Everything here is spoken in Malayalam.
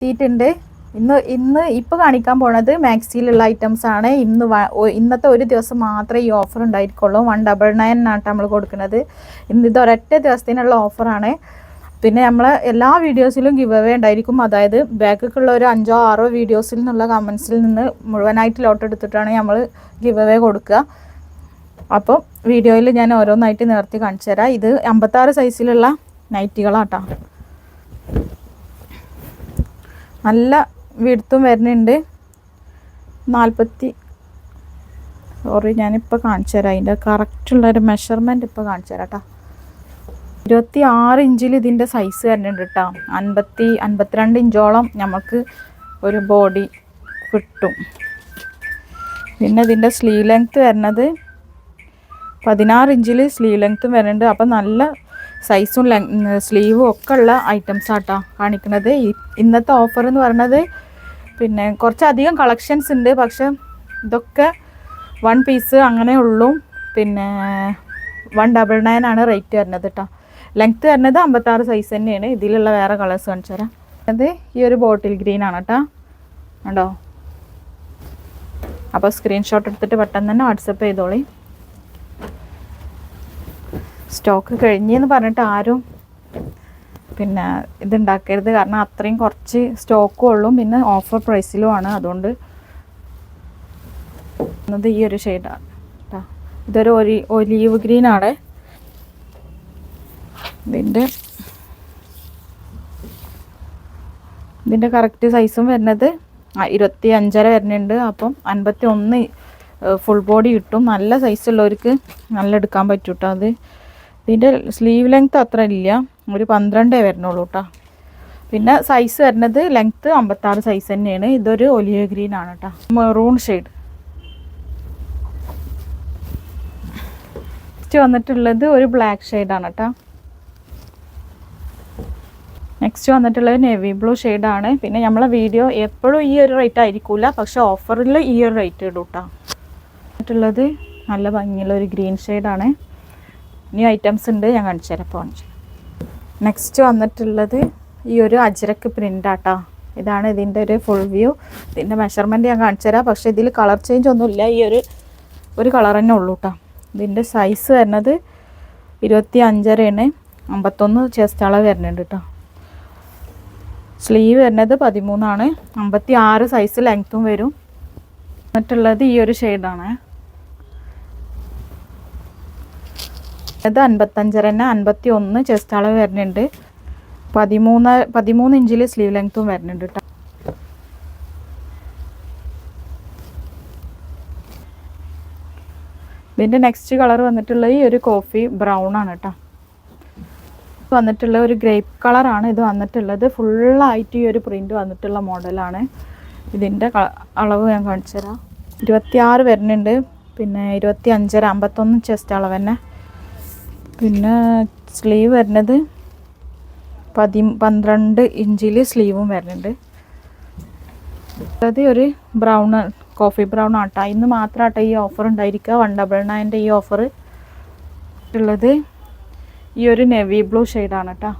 എത്തിയിട്ടുണ്ട്. ഇപ്പോൾ കാണിക്കാൻ പോണത് മാക്സിയിലുള്ള ഐറ്റംസ് ആണ്. ഇന്നത്തെ ഒരു ദിവസം മാത്രമേ ഈ ഓഫർ ഉണ്ടായിരിക്കുള്ളൂ. 199 ആണ് നമ്മൾ കൊടുക്കുന്നത്. ഇത് ഒരൊറ്റ ദിവസത്തിനുള്ള ഓഫറാണ്. പിന്നെ നമ്മൾ എല്ലാ വീഡിയോസിലും ഗിവ് അവേ ഉണ്ടായിരിക്കും. അതായത് ബാക്കിലുള്ള ഒരു 5-6 വീഡിയോസിൽ നിന്നുള്ള കമൻസിൽ നിന്ന് മുഴുവനായിട്ട് ലോട്ട് എടുത്തിട്ടാണ് നമ്മൾ ഗിവ് അവേ കൊടുക്കുക. അപ്പോൾ വീഡിയോയിൽ ഞാൻ ഓരോന്നായിട്ട് നേർത്തി കാണിച്ചു തരാം. ഇത് 56 സൈസിലുള്ള നൈറ്റികളാട്ടോ. നല്ല വിടുത്തും വരുന്നുണ്ട്. ഞാനിപ്പോൾ കാണിച്ചു തരാം. അതിൻ്റെ കറക്റ്റുള്ളൊരു മെഷർമെൻറ്റ് ഇപ്പോൾ കാണിച്ചു തരാം കേട്ടോ. 26 ഇഞ്ചിൽ ഇതിൻ്റെ സൈസ് വരുന്നുണ്ട് കേട്ടോ. 52 ഇഞ്ചോളം നമുക്ക് ഒരു ബോഡി കിട്ടും. പിന്നെ ഇതിൻ്റെ സ്ലീവ് ലെങ്ത്ത് വരുന്നത് 16 ഇഞ്ചിൽ സ്ലീവ് ലെങ്ത്തും വരുന്നുണ്ട്. അപ്പം നല്ല സൈസും സ്ലീവും ഒക്കെ ഉള്ള ഐറ്റംസ് ആട്ടോ കാണിക്കുന്നത്. ഇന്നത്തെ ഓഫർ എന്ന് പറയുന്നത് പിന്നെ കുറച്ചധികം കളക്ഷൻസ് ഉണ്ട്. പക്ഷെ ഇതൊക്കെ 1 പീസ് അങ്ങനെ ഉള്ളൂ. പിന്നെ 199 ആണ് റേറ്റ് വരുന്നത് കേട്ടോ. ലെങ്ത്ത് വരുന്നത് 56 സൈസ് തന്നെയാണ്. ഇതിലുള്ള വേറെ കളേഴ്സ് കാണിച്ചു തരാം. അത് ഈ ഒരു ബോട്ടിൽ ഗ്രീൻ ആണ് കേട്ടോ. കണ്ടോ? അപ്പോൾ സ്ക്രീൻഷോട്ട് എടുത്തിട്ട് പെട്ടെന്ന് തന്നെ വാട്സപ്പ് ചെയ്തോളി. സ്റ്റോക്ക് കഴിഞ്ഞെന്ന് പറഞ്ഞിട്ട് ആരും പിന്നെ ഇതുണ്ടാക്കരുത്. കാരണം അത്രയും കുറച്ച് സ്റ്റോക്കും ഉള്ളൂ. പിന്നെ ഓഫർ പ്രൈസിലുമാണ്. അതുകൊണ്ട് ഈ ഒരു ഷെയ്ഡാണ് കേട്ടോ. ഇതൊരു ഒലീവ് ഗ്രീൻ ആണ്. ഇതിൻ്റെ കറക്റ്റ് സൈസും വരുന്നത് 25.5 വരുന്നുണ്ട്. അപ്പം 51 ഫുൾ ബോഡി കിട്ടും. നല്ല സൈസുള്ളവർക്ക് നല്ല എടുക്കാൻ പറ്റും കേട്ടോ. ഇതിൻ്റെ സ്ലീവ് ലെങ്ത്ത് അത്ര ഇല്ല, ഒരു 12 വരുന്നുള്ളൂ കേട്ടോ. പിന്നെ സൈസ് വരുന്നത് ലെങ്ത്ത് 56 സൈസ് തന്നെയാണ്. ഇതൊരു ഒലിവ് ഗ്രീൻ ആണ് കേട്ടോ. Maroon shade. നെക്സ്റ്റ് വന്നിട്ടുള്ളത് ഒരു ബ്ലാക്ക് ഷെയ്ഡാണ് കേട്ടോ. നെക്സ്റ്റ് വന്നിട്ടുള്ളത് നേവി ബ്ലൂ ഷെയ്ഡാണ്. പിന്നെ നമ്മളെ വീഡിയോ എപ്പോഴും ഈ ഒരു റേറ്റ് ആയിരിക്കില്ല, പക്ഷെ ഓഫറിൽ ഈ ഒരു റേറ്റ് ഇടും കേട്ടോ. വന്നിട്ടുള്ളത് നല്ല ഭംഗിയുള്ള ഒരു ഗ്രീൻ ഷെയ്ഡാണ്. ന്യൂ ഐറ്റംസ് ഉണ്ട്, ഞാൻ കാണിച്ചു തരാം. അപ്പോൾ നെക്സ്റ്റ് വന്നിട്ടുള്ളത് ഈ ഒരു അജ്രക്ക് പ്രിൻ്റാട്ടോ. ഇതാണ് ഇതിൻ്റെ ഒരു ഫുൾ വ്യൂ. ഇതിൻ്റെ മെഷർമെൻറ്റ് ഞാൻ കാണിച്ചു തരാം. പക്ഷേ ഇതിൽ കളർ ചേഞ്ച് ഒന്നുമില്ല. ഈ ഒരു കളർ തന്നെ ഉള്ളൂ കേട്ടോ. ഇതിൻ്റെ സൈസ് വരുന്നത് 25.5 ആണ്. 51 ചെസ്റ്റ് അളവ് വരുന്നുണ്ട് കേട്ടോ. സ്ലീവ് വരുന്നത് 13 ആണ്. 56 സൈസ് ലെങ്ത്തും വരും. എന്നിട്ടുള്ളത് ഈ ഒരു ഷെയ്ഡാണ്. ഇത് 55 തന്നെ. 51 ചെസ്റ്റ് അളവ് വരുന്നുണ്ട്. 13 ഇഞ്ചിൽ സ്ലീവ് ലെങ്ത്തും വരുന്നുണ്ട് കേട്ടോ. ഇതിൻ്റെ നെക്സ്റ്റ് കളർ വന്നിട്ടുള്ളത് ഈ ഒരു കോഫി ബ്രൗൺ ആണ് കേട്ടോ. വന്നിട്ടുള്ള ഒരു ഗ്രേപ്പ് കളറാണ് ഇത് വന്നിട്ടുള്ളത്. ഫുള്ളായിട്ട് ഈ ഒരു പ്രിൻ്റ് വന്നിട്ടുള്ള മോഡലാണ്. ഇതിൻ്റെ അളവ് ഞാൻ കാണിച്ചു തരാം. 26 വരുന്നുണ്ട്. പിന്നെ 25.5 51 ചെസ്റ്റ് അളവ് തന്നെ. പിന്നെ സ്ലീവ് വരുന്നത് 12 ഇഞ്ചിൽ സ്ലീവും വരുന്നുണ്ട്. അത് ഒരു ബ്രൗൺ കോഫി ബ്രൗൺ ആട്ടോ. ഇന്ന് മാത്രമാട്ടോ ഈ ഓഫർ ഉണ്ടായിരിക്കുക. 199 ഈ ഓഫർ ഉള്ളത്. ഈ ഒരു നേവി ബ്ലൂ ഷെയ്ഡാണ് കേട്ടോ.